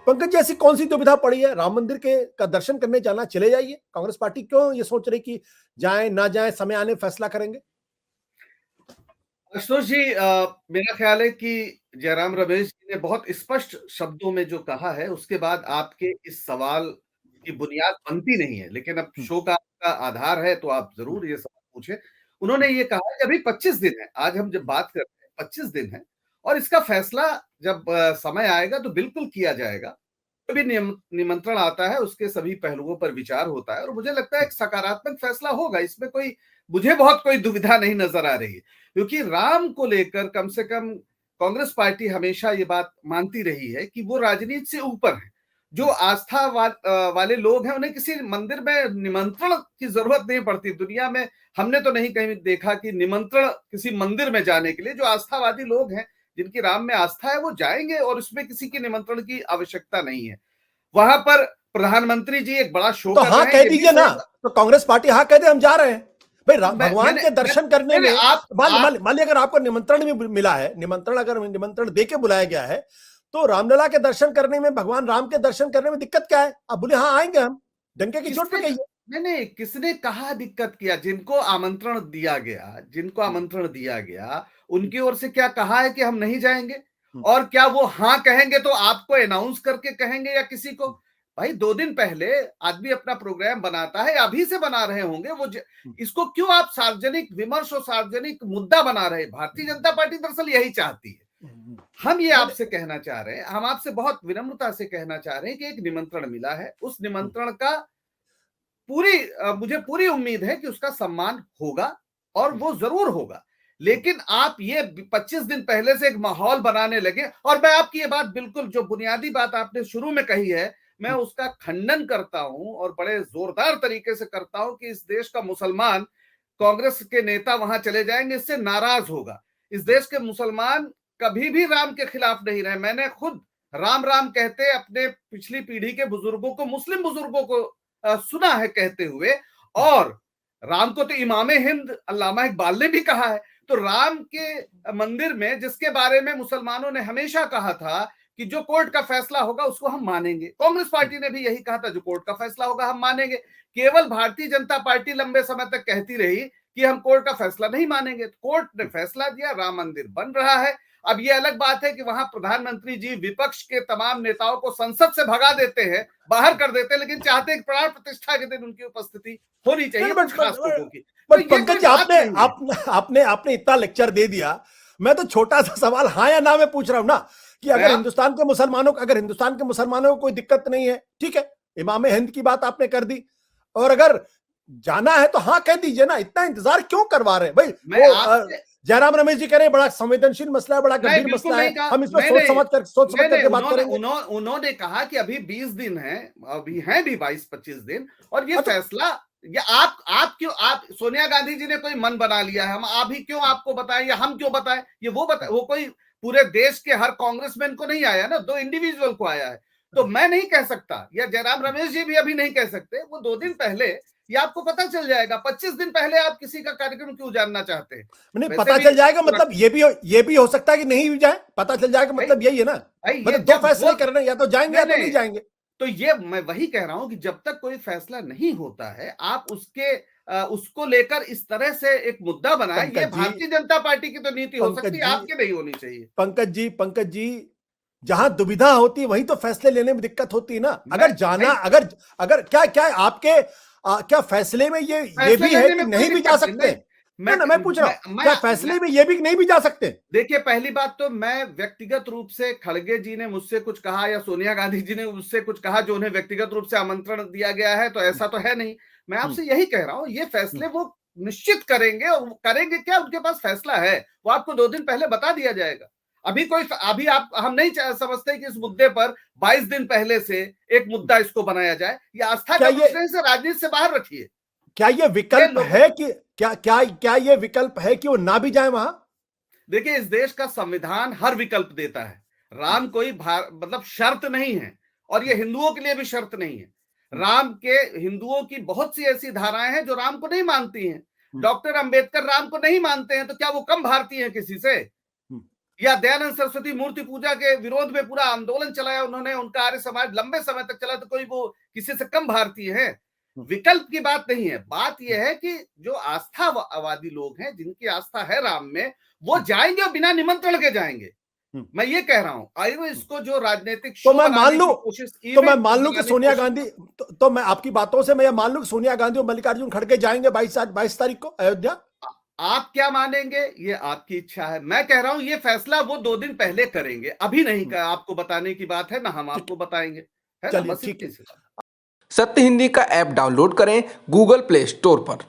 पंकज जी, ऐसी कौन सी दुविधा पड़ी है? राम मंदिर के का दर्शन करने जाना, चले जाइए। कांग्रेस पार्टी क्यों ये सोच रही कि जाएं ना जाएं, समय आने फैसला करेंगे? आशुतोष जी, मेरा ख्याल है कि जयराम रमेश जी ने बहुत स्पष्ट शब्दों में जो कहा है, उसके बाद आपके इस सवाल की बुनियाद बनती नहीं है। लेकिन अब हम्म, शो का आपका आधार है, तो आप हम्म, जरूर ये सवाल पूछें। उन्होंने ये कहा है कि अभी 25 दिन है। आज हम जब हम्म, बात कर रहे हैं, 25 दिन है, और इसका फैसला जब समय आएगा तो बिल्कुल किया जाएगा। भी निमंत्रण आता है, उसके सभी पहलुओं पर विचार होता है, और मुझे लगता है एक सकारात्मक फैसला होगा। इसमें कोई, मुझे बहुत कोई दुविधा नहीं नजर आ रही है, क्योंकि राम को लेकर कम से कम कांग्रेस पार्टी हमेशा ये बात मानती रही है कि वो राजनीति से ऊपर है। जो आस्था वाले लोग हैं, उन्हें किसी मंदिर में निमंत्रण की जरूरत नहीं पड़ती। दुनिया में हमने तो नहीं कहीं देखा कि निमंत्रण किसी मंदिर में जाने के लिए। जो आस्थावादी लोग हैं, जिनकी राम में आस्था है, वो जाएंगे, और उसमें किसी के निमंत्रण की आवश्यकता नहीं है। वहां पर प्रधानमंत्री जी एक बड़ा शो तो कर हाँ रहे हैं, कह ये भी दीजिए ना। सही बात। तो कांग्रेस पार्टी हाँ कह दे, हम जा रहे हैं। भाई भगवान के मैंने दर्शन करने मैंने में, आप मान मान लीजिए अगर आपको निमंत्रण भी मिला है, निमंत्रण अगर निमंत्रण दे के बुलाया गया है, तो रामलला के दर्शन करने में, भगवान राम के दर्शन करने में दिक्कत क्या है? आप बोले हाँ आएंगे हम, डंके की चोट पे किसने कहिए। मैंने किसने कहा दिक्कत किया? जिनको आमंत्रण दिया गया, जिनको हम्म, आमंत्रण दिया गया, उनकी ओर से क्या कहा है कि हम नहीं जाएंगे? हम्म, और क्या वो हाँ कहेंगे तो आपको अनाउंस करके कहेंगे, या किसी को? हम्म, भाई 2 दिन पहले आदमी अपना प्रोग्राम बनाता है, अभी से बना रहे होंगे वो हम्म, इसको क्यों आप सार्वजनिक विमर्श और सार्वजनिक मुद्दा बना रहे? भारतीय जनता पार्टी दरअसल यही चाहती है। हम्म। हम ये मैंने आपसे कहना चाह रहे हैं, हम आपसे बहुत विनम्रता से कहना चाह रहे हैं कि एक निमंत्रण मिला है, उस हम्म, निमंत्रण का मुझे पूरी उम्मीद है कि उसका सम्मान होगा, और हम्म, वो जरूर होगा। हम्म, लेकिन आप ये 25 दिन पहले से एक माहौल बनाने लगे, और मैं आपकी ये बात, बिल्कुल जो बुनियादी बात आपने शुरू में कही है, मैं हम्म, उसका खंडन करता हूं, और बड़े जोरदार तरीके से करता हूं, कि इस देश का मुसलमान कांग्रेस के नेता वहां चले जाएंगे, इससे नाराज होगा। इस देश के मुसलमान कभी भी राम के खिलाफ नहीं रहे। मैंने खुद राम राम कहते अपने पिछली पीढ़ी के बुजुर्गों को, मुस्लिम बुजुर्गों को सुना है कहते हुए। हम्म, और राम को तो इमामे हिंद अल्लामा इकबाल ने भी कहा है। तो राम के मंदिर में, जिसके बारे में मुसलमानों ने हमेशा कहा था कि जो कोर्ट का फैसला होगा उसको हम मानेंगे, कांग्रेस पार्टी ने भी यही कहा था, जो कोर्ट का फैसला होगा हम मानेंगे। केवल भारतीय जनता पार्टी लंबे समय तक कहती रही कि हम कोर्ट का फैसला नहीं मानेंगे। कोर्ट ने फैसला दिया, राम मंदिर बन रहा है। अब ये अलग बात है कि वहां प्रधानमंत्री जी विपक्ष के तमाम नेताओं को संसद से भगा देते हैं, बाहर कर देते हैं, लेकिन चाहते हैं प्राण प्रतिष्ठा के दिन उनकी उपस्थिति होनी नहीं, चाहिए, बट कुछ खास लोगों की। तो बट ये पंकज कोई जी, बात आपने नहीं है। आपने आपने आपने इतना लेक्चर दे दिया। मैं तो छोटा सा सवाल हाँ या ना में पूछ रहा हूं ना, कि मैं अगर आप हिंदुस्तान के मुसलमानों को कोई दिक्कत नहीं है, ठीक है, इमाम हिंद की बात आपने कर दी, और अगर जाना है तो हाँ कह दीजिए ना। इतना इंतजार क्यों करवा रहे हैं भाई? मैं वो आपसे जयराम रमेश जी कह रहे हैं बड़ा संवेदनशील मसला है, बड़ा नहीं, गंभीर बिल्कुल मसला है, नहीं कहा। हम इसमें नहीं नहीं सोच समझ नहीं नहीं, करके बात करेंगे। उन्होंने कहा कि अभी 20 दिन है, अभी हैं भी 22-25 दिन, और ये हाँ तो फैसला, ये आप क्यों, आप सोनिया गांधी जी ने कोई मन बना लिया है, हम अभी क्यों आपको बताएं, या हम क्यों बताएं? ये वो बताए, वो कोई पूरे देश के हर कांग्रेसमैन को नहीं आया ना, 2 इंडिविजुअल को आया है। तो मैं नहीं कह सकता, या जयराम रमेश जी भी अभी नहीं कह सकते। वो 2 दिन पहले, ये आपको पता चल जाएगा। 25 दिन पहले आप किसी का कार्यक्रम क्यों जानना चाहते हैं? नहीं, वैसे पता भी चल जाएगा मतलब ये भी हो सकता है कि नहीं भी जाए, पता चल जाएगा भाई मतलब यही है ना। भाई ये मतलब दो जब वो फैसले करने, या तो जाएंगे नहीं या तो नहीं नहीं, जाएंगे। तो ये मैं वही कह रहा हूं कि जब तक कोई फैसला नहीं होता है, आप उसको लेकर इस तरह से एक मुद्दा बनाए। ये पंकज जी, भारतीय जनता पार्टी की तो नीति हो पंकज सकती है, जी, आपकी नहीं होनी चाहिए। पंकज जी, जहां दुविधा होती है वहीं तो फैसले लेने में दिक्कत होती है ना। मैं अगर जाना, भाई, अगर अगर क्या क्या आपके क्या फैसले में ये फैसले भी है लेने कि में कोई नहीं भी जा दिक्कत नहीं। सकते? नहीं, ना मैं ना, मैं पूछ रहा हूं, क्या मैं फैसले में ये भी नहीं भी जा सकते? देखिए, पहली बात तो, मैं व्यक्तिगत रूप से खड़गे जी ने मुझसे कुछ कहा, या सोनिया गांधी जी ने मुझसे कुछ कहा जो उन्हें व्यक्तिगत रूप से आमंत्रण दिया गया है, तो ऐसा तो है नहीं। मैं हम्म, आपसे यही कह रहा हूं, ये हम्म, फैसले वो निश्चित करेंगे, और वो करेंगे क्या, उनके पास फैसला है, वो आपको 2 दिन पहले बता दिया जाएगा। अभी आप, हम नहीं समझते कि इस मुद्दे पर 22 दिन पहले से एक मुद्दा इसको बनाया जाए। ये आस्था क्या का ये प्रश्न है, इसे राजनीति से बाहर रखिए। क्या ये ये विकल्प लोगों, है कि क्या ये विकल्प है कि वो ना भी जाए वहां? देखिए, इस देश का संविधान हर विकल्प देता है। राम कोई मतलब शर्त नहीं है, और ये हिंदुओं के लिए भी शर्त नहीं है। राम के, हिंदुओं की बहुत सी ऐसी धाराएं हैं जो राम को नहीं मानती हैं। डॉक्टर अंबेडकर राम को नहीं मानते हैं, तो क्या वो कम भारतीय हैं किसी से? या दयानंद सरस्वती मूर्ति पूजा के विरोध में पूरा आंदोलन चलाया उन्होंने, उनका आर्य समाज लंबे समय तक चला, तो कोई वो किसी से कम भारतीय है? विकल्प की बात नहीं है, बात यह है कि जो आस्थावादी लोग हैं, जिनकी आस्था है राम में, वो जाएंगे और बिना निमंत्रण के जाएंगे। मैं ये कह रहा हूं, आइए इसको जो राजनीतिक तो मैं मान लूं, कोशिश, तो मैं मान लूं कि सोनिया गांधी, तो मैं आपकी बातों से मैं ये मान लूं कि सोनिया गांधी और मल्लिकार्जुन खड़गे जाएंगे 22 तारीख को अयोध्या। आप क्या मानेंगे ये आपकी इच्छा है, मैं कह रहा हूं ये फैसला वो 2 दिन पहले करेंगे, अभी नहीं कहा, आपको बताने की बात है ना, हम आपको बताएंगे, है ना, चलिए बस ठीक इतनी है। सी बात। सत्य हिंदी का ऐप डाउनलोड करें गूगल प्ले स्टोर पर।